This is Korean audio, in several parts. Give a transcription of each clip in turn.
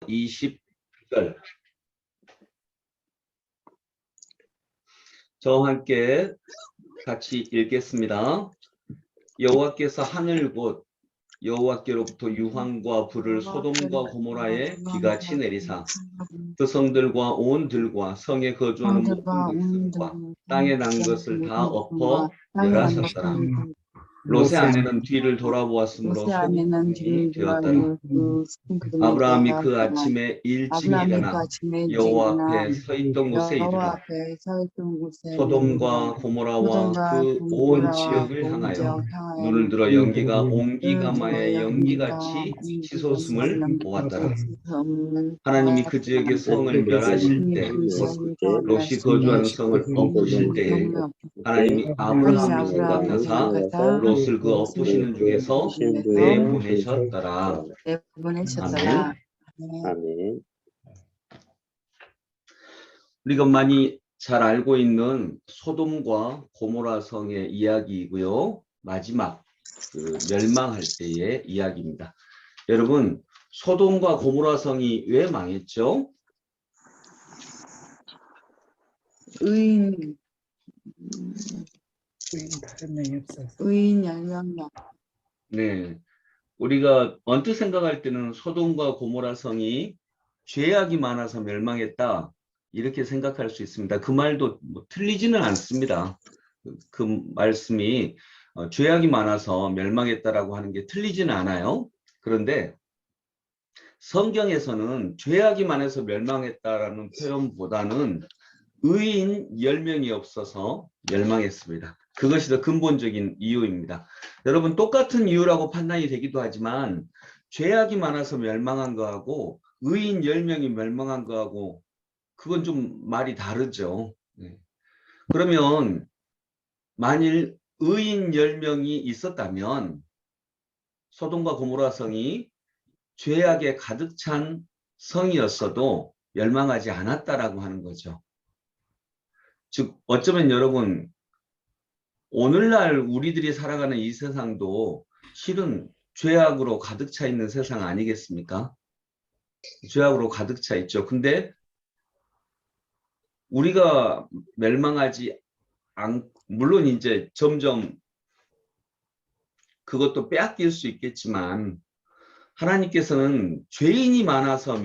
20절 저와 함께 같이 읽겠습니다. 여호와께서 하늘 곧 여호와께로부터 유황과 불을 소돔과 고모라에 비같이 내리사 그 성들과 온 들과 성에 거주하는 모든 백성과 땅에 난 것을 다 엎어 멸하셨더라. 롯의 아내는 뒤를 돌아보았으므로 소돔이 되었더라. 아브라함이 그 아침에 일찍 일어나 여호와 앞에 서 있던 곳에 이르러 소돔과 고모라와 그 온 지역을 향하여 눈을 들어 연기가 옹기가마의 연기같이 치솟음을 보았더라. 하나님이 그 지역의 성을 멸하실 때, 곧 롯이 거주하는 성을 엎으실 때에 하나님이 아브라함을 생각하사 롯을 그 엎으시는 중에서 내보내셨더라. 아멘. 아멘. 우리가 많이 잘 알고 있는 소돔과 고모라 성의 이야기이고요. 마지막 멸망할 때의 이야기입니다. 여러분, 소돔과 고모라 성이 왜 망했죠? 의인 10명이요. 네, 우리가 언뜻 생각할 때는 소돔과 고모라 성이 죄악이 많아서 멸망했다 이렇게 생각할 수 있습니다. 그 말도 틀리지는 않습니다. 그 말씀이 죄악이 많아서 멸망했다라고 하는 게 틀리지는 않아요. 그런데 성경에서는 죄악이 많아서 멸망했다라는 표현보다는 의인 10명이 없어서 멸망했습니다. 그것이 더 근본적인 이유입니다. 여러분, 똑같은 이유라고 판단이 되기도 하지만 죄악이 많아서 멸망한 거하고 의인 10명이 멸망한 거하고 그건 좀 말이 다르죠. 그러면 만일 의인 10명이 있었다면 소돔과 고모라 성이 죄악에 가득 찬 성이었어도 멸망하지 않았다라고 하는 거죠. 즉 어쩌면 여러분 오늘날 우리들이 살아가는 이 세상도 실은 죄악으로 가득 차 있는 세상 아니겠습니까? 죄악으로 가득 차 있죠. 근데 우리가 멸망하지 물론 이제 점점 그것도 빼앗길 수 있겠지만 하나님께서는 죄인이 많아서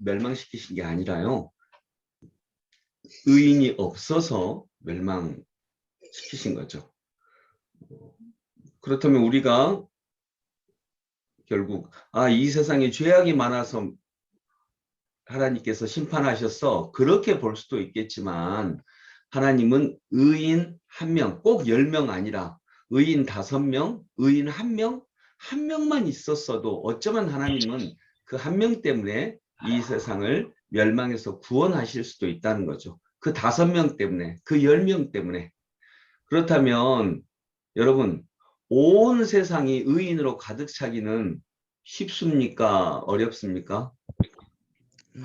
멸망시키신 게 아니라요. 의인이 없어서 멸망시키신 거죠. 그렇다면 우리가 결국 이 세상에 죄악이 많아서 하나님께서 심판하셔서 그렇게 볼 수도 있겠지만 하나님은 의인 1명, 꼭 10명 아니라 의인 5명, 의인 1명, 1명만 있었어도 어쩌면 하나님은 그 1명 때문에 이 세상을 멸망해서 구원하실 수도 있다는 거죠. 그 5명 때문에, 그 10명 때문에. 그렇다면 여러분, 온 세상이 의인으로 가득 차기는 쉽습니까? 어렵습니까?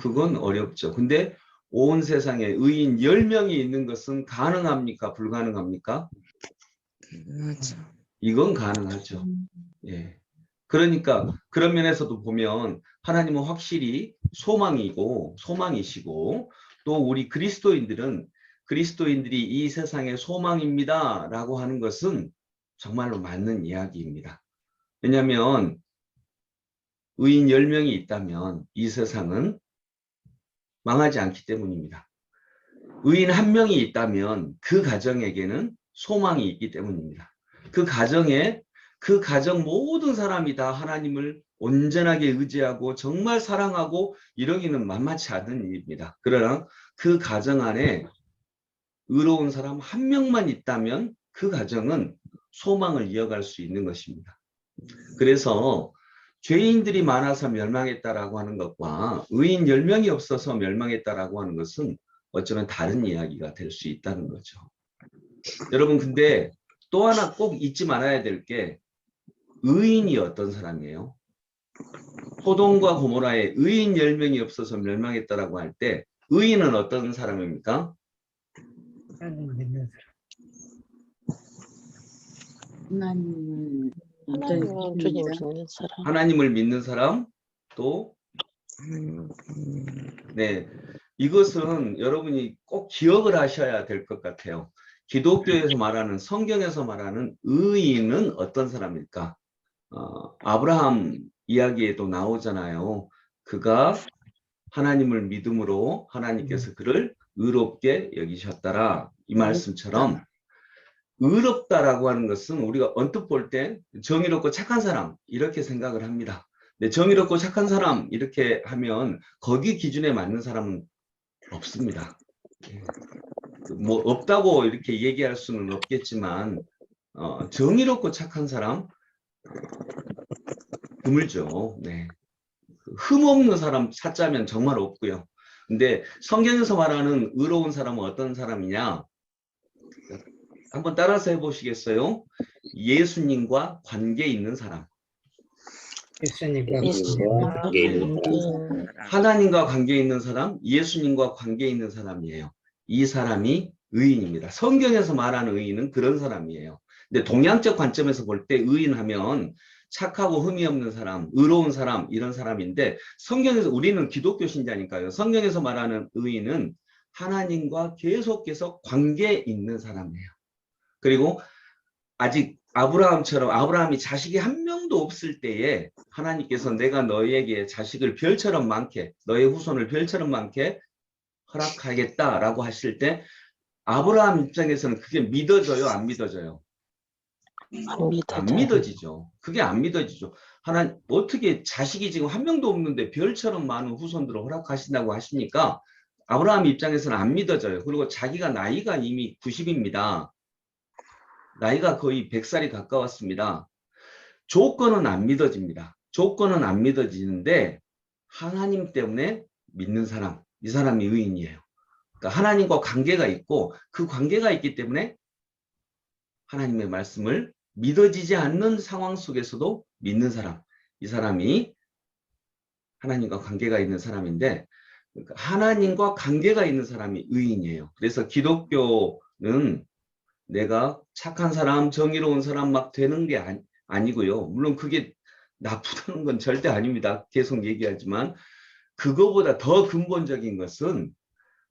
그건 어렵죠. 근데 온 세상에 의인 10명이 있는 것은 가능합니까? 불가능합니까? 이건 가능하죠. 예. 그러니까 그런 면에서도 보면 하나님은 확실히 소망이시고 또 우리 그리스도인들이 이 세상의 소망입니다 라고 하는 것은 정말로 맞는 이야기입니다. 왜냐하면 의인 10명이 있다면 이 세상은 망하지 않기 때문입니다. 의인 1명이 있다면 그 가정에게는 소망이 있기 때문입니다. 그 가정 모든 사람이 다 하나님을 온전하게 의지하고 정말 사랑하고 이러기는 만만치 않은 일입니다. 그러나 그 가정 안에 의로운 사람 1명만 있다면 그 가정은 소망을 이어갈 수 있는 것입니다. 그래서 죄인들이 많아서 멸망했다라고 하는 것과 의인 10명이 없어서 멸망했다라고 하는 것은 어쩌면 다른 이야기가 될 수 있다는 거죠. 여러분, 근데 또 하나 꼭 잊지 말아야 될 게 의인이 어떤 사람이에요? 소돔과 고모라에 의인 10명이 없어서 멸망했다라고 할 때 의인은 어떤 사람입니까? 하나님을 믿는 사람. 하나님을 주님 믿는 사람. 하나님을 믿는 사람, 또 네, 이것은 여러분이 꼭 기억을 하셔야 될 것 같아요. 기독교에서 말하는, 성경에서 말하는 의인은 어떤 사람일까? 아브라함 이야기에도 나오잖아요. 그가 하나님을 믿음으로 하나님께서 그를 의롭게 여기셨더라. 이 말씀처럼 의롭다라고 하는 것은 우리가 언뜻 볼 때 정의롭고 착한 사람 이렇게 생각을 합니다. 근데 정의롭고 착한 사람 이렇게 하면 거기 기준에 맞는 사람은 없습니다. 뭐 없다고 이렇게 얘기할 수는 없겠지만 정의롭고 착한 사람 드물죠. 네. 흠없는 사람 찾자면 정말 없고요. 근데 성경에서 말하는 의로운 사람은 어떤 사람이냐? 한번 따라서 해보시겠어요? 예수님과 관계 있는 사람. 예수님과 네. 하나님과 관계 있는 사람, 예수님과 관계 있는 사람이에요. 이 사람이 의인입니다. 성경에서 말하는 의인은 그런 사람이에요. 근데 동양적 관점에서 볼 때 의인하면 착하고 흠이 없는 사람, 의로운 사람 이런 사람인데 성경에서 우리는 기독교 신자니까요. 성경에서 말하는 의인은 하나님과 계속해서 관계 있는 사람이에요. 그리고 아직 아브라함처럼 아브라함이 자식이 한 명도 없을 때에 하나님께서 내가 너에게 자식을 별처럼 많게 너의 후손을 별처럼 많게 허락하겠다라고 하실 때 아브라함 입장에서는 그게 믿어져요, 안 믿어져요? 안 믿어지죠. 그게 안 믿어지죠. 하나님 어떻게 자식이 지금 한 명도 없는데 별처럼 많은 후손들을 허락하신다고 하시니까 아브라함 입장에서는 안 믿어져요. 그리고 자기가 나이가 이미 90입니다. 나이가 거의 100살이 가까웠습니다. 조건은 안 믿어집니다. 조건은 안 믿어지는데 하나님 때문에 믿는 사람, 이 사람이 의인이에요. 그러니까 하나님과 관계가 있고 그 관계가 있기 때문에 하나님의 말씀을 믿어지지 않는 상황 속에서도 믿는 사람, 이 사람이 하나님과 관계가 있는 사람인데 그러니까 하나님과 관계가 있는 사람이 의인이에요. 그래서 기독교는 내가 착한 사람, 정의로운 사람 막 되는 게 아니고요. 물론 그게 나쁘다는 건 절대 아닙니다. 계속 얘기하지만 그거보다 더 근본적인 것은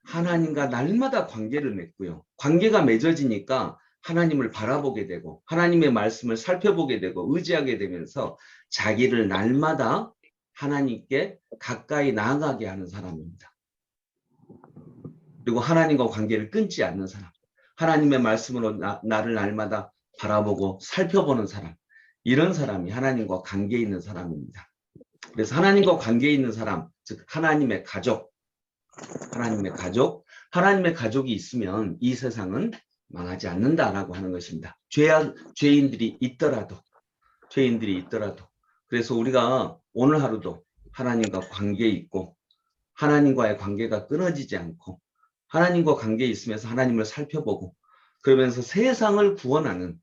하나님과 날마다 관계를 맺고요. 관계가 맺어지니까 하나님을 바라보게 되고 하나님의 말씀을 살펴보게 되고 의지하게 되면서 자기를 날마다 하나님께 가까이 나아가게 하는 사람입니다. 그리고 하나님과 관계를 끊지 않는 사람. 하나님의 말씀으로 나를 날마다 바라보고 살펴보는 사람. 이런 사람이 하나님과 관계 있는 사람입니다. 그래서 하나님과 관계 있는 사람, 즉 하나님의 가족, 하나님의 가족이 있으면 이 세상은 망하지 않는다라고 하는 것입니다. 죄인들이 있더라도. 그래서 우리가 오늘 하루도 하나님과 관계 있고 하나님과의 관계가 끊어지지 않고 하나님과 관계에 있으면서 하나님을 살펴보고 그러면서 세상을 구원하는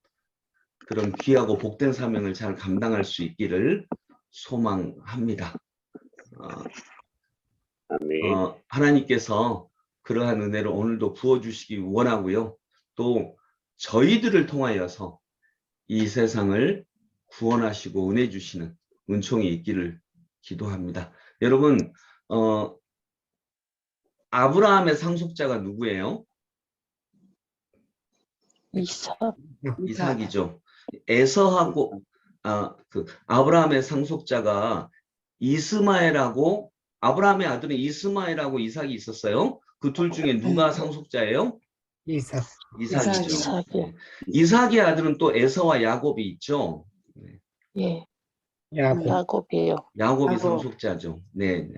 그런 귀하고 복된 사명을 잘 감당할 수 있기를 소망합니다. 하나님께서 그러한 은혜를 오늘도 부어주시기 원하고요. 또 저희들을 통하여서 이 세상을 구원하시고 은혜 주시는 은총이 있기를 기도합니다. 여러분 아브라함의 상속자가 누구예요? 이삭이죠. 에서하고 아브라함의 상속자가 이스마엘하고 아브라함의 아들은 이스마엘하고 이삭이 있었어요. 그 둘 중에 누가 상속자예요? 이삭이죠. 이삭의 아들은 또 에서와 야곱이 있죠. 예, 야곱이에요. 야곱이 상속자죠. 네.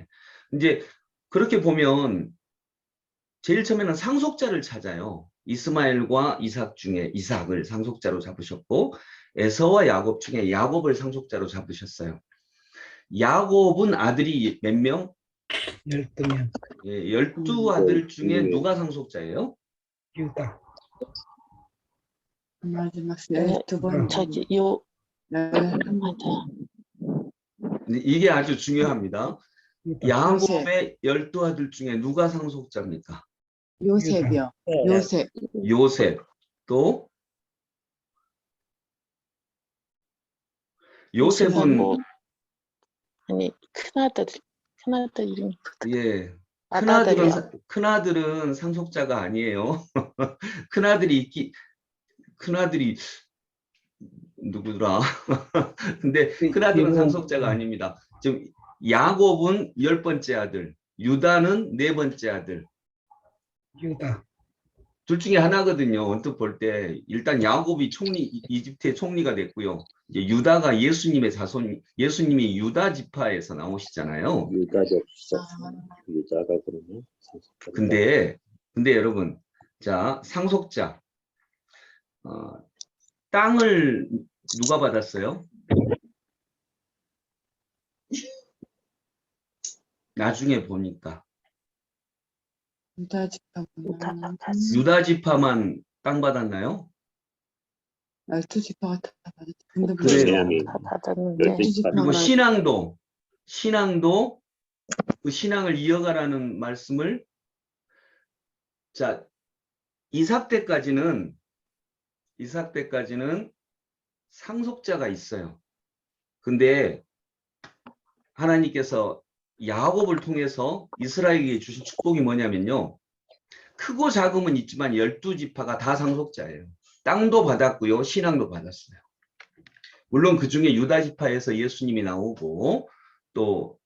이제 그렇게 보면 제일 처음에는 상속자를 찾아요. 이스마엘과 이삭 중에 이삭을 상속자로 잡으셨고 에서와 야곱 중에 야곱을 상속자로 잡으셨어요. 야곱은 아들이 몇 명? 12명. 예, 12아들 중에 누가 상속자예요? 유다. 마지막 네, 12번. 저기 맞아. 이게 아주 중요합니다. 유다. 야곱의 12아들 중에 누가 상속자입니까? 요셉이요. 요셉. 요셉. 또 요셉은 아니 큰아들 큰아들 이름이 예. 아들이야. 큰아들은 상속자가 아니에요. 큰아들이 누구더라? 근데 큰아들은 상속자가 아닙니다. 지금 야곱은 10번째 아들, 유다는 4번째 아들. 유다. 둘 중에 하나거든요. 언뜻 볼 때 일단 야곱이 이집트의 총리가 됐고요. 이제 유다가 예수님의 자손, 예수님이 유다 지파에서 나오시잖아요. 유다적 시작. 유다가 그러면 근데 여러분, 자, 상속자, 땅을 누가 받았어요? 나중에 보니까 유다 지파만 유다가 갔어. 유다 지파만 땅 받았나요? 12지파가 다 받았지. 근데 그래요. 베냐민 다 받았는데 12지파. 그리고 신앙도 그 신앙을 이어가라는 말씀을, 자, 이삭 때까지는 상속자가 있어요. 근데 하나님께서 야곱을 통해서 이스라엘에게 주신 축복이 뭐냐면요. 크고 작음은 있지만 12지파가 다 상속자예요. 땅도 받았고요. 신앙도 받았어요. 물론 그중에 유다 지파에서 예수님이 나오고, 또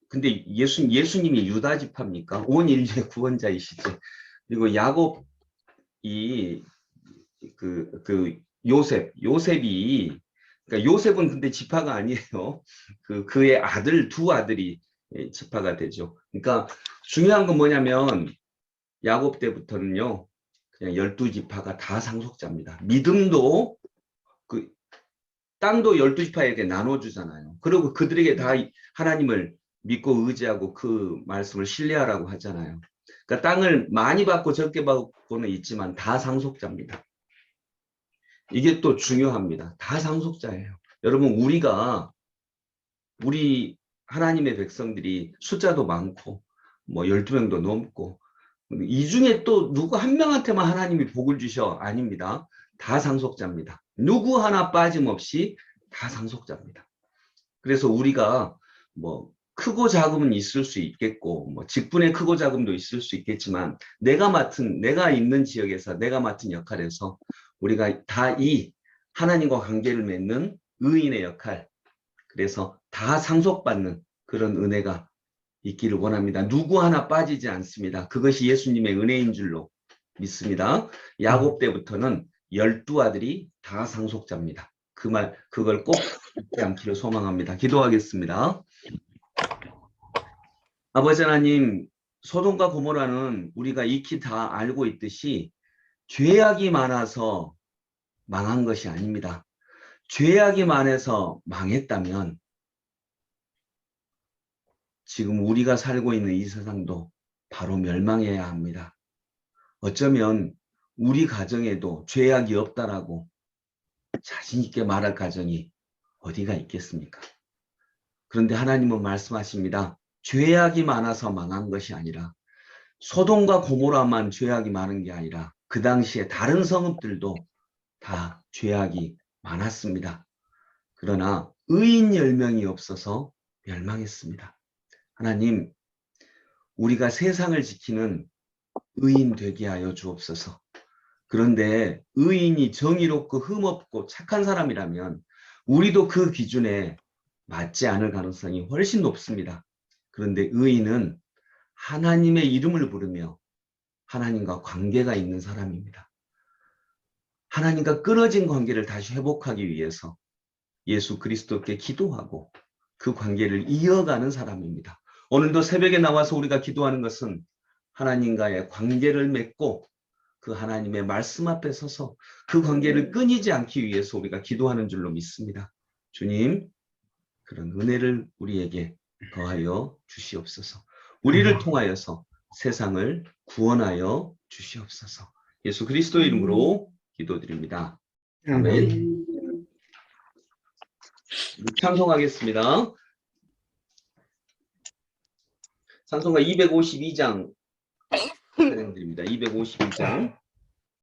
근데 예수님이 유다 지파입니까? 온 인류의 구원자이시죠. 그리고 야곱이 요셉이, 그러니까 요셉은 근데 지파가 아니에요. 그의 두 아들이 지파가 되죠. 그러니까 중요한 건 뭐냐면 야곱 때부터는요, 그냥 12지파가 다 상속자입니다. 믿음도 땅도 12지파에게 나눠주잖아요. 그리고 그들에게 다 하나님을 믿고 의지하고 그 말씀을 신뢰하라고 하잖아요. 그러니까 땅을 많이 받고 적게 받고는 있지만 다 상속자입니다. 이게 또 중요합니다. 다 상속자예요. 여러분, 우리 하나님의 백성들이 숫자도 많고, 12명도 넘고, 이 중에 또 누구 한 명한테만 하나님이 복을 주셔? 아닙니다. 다 상속자입니다. 누구 하나 빠짐없이 다 상속자입니다. 그래서 우리가 크고 작음은 있을 수 있겠고, 직분의 크고 작음도 있을 수 있겠지만, 내가 있는 지역에서 내가 맡은 역할에서 우리가 다 이 하나님과 관계를 맺는 의인의 역할, 그래서 다 상속받는 그런 은혜가 있기를 원합니다. 누구 하나 빠지지 않습니다. 그것이 예수님의 은혜인 줄로 믿습니다. 야곱 때부터는 12아들이 다 상속자입니다. 그걸 꼭 잊지 않기를 소망합니다. 기도하겠습니다. 아버지 하나님, 소돔과 고모라는 우리가 익히 다 알고 있듯이 죄악이 많아서 망한 것이 아닙니다. 죄악이 많아서 망했다면 지금 우리가 살고 있는 이 세상도 바로 멸망해야 합니다. 어쩌면 우리 가정에도 죄악이 없다라고 자신 있게 말할 가정이 어디가 있겠습니까? 그런데 하나님은 말씀하십니다. 죄악이 많아서 망한 것이 아니라, 소돔과 고모라만 죄악이 많은 게 아니라 그 당시에 다른 성읍들도 다 죄악이 많았습니다. 그러나 의인 10명이 없어서 멸망했습니다. 하나님, 우리가 세상을 지키는 의인 되게 하여 주옵소서. 그런데 의인이 정의롭고 흠없고 착한 사람이라면 우리도 그 기준에 맞지 않을 가능성이 훨씬 높습니다. 그런데 의인은 하나님의 이름을 부르며 하나님과 관계가 있는 사람입니다. 하나님과 끊어진 관계를 다시 회복하기 위해서 예수 그리스도께 기도하고 그 관계를 이어가는 사람입니다. 오늘도 새벽에 나와서 우리가 기도하는 것은 하나님과의 관계를 맺고 그 하나님의 말씀 앞에 서서 그 관계를 끊이지 않기 위해서 우리가 기도하는 줄로 믿습니다. 주님, 그런 은혜를 우리에게 더하여 주시옵소서. 우리를 통하여서 세상을 구원하여 주시옵소서. 예수 그리스도의 이름으로 기도드립니다. 아멘. 찬송하겠습니다. 찬송가 252장 찬양드립니다. 252장.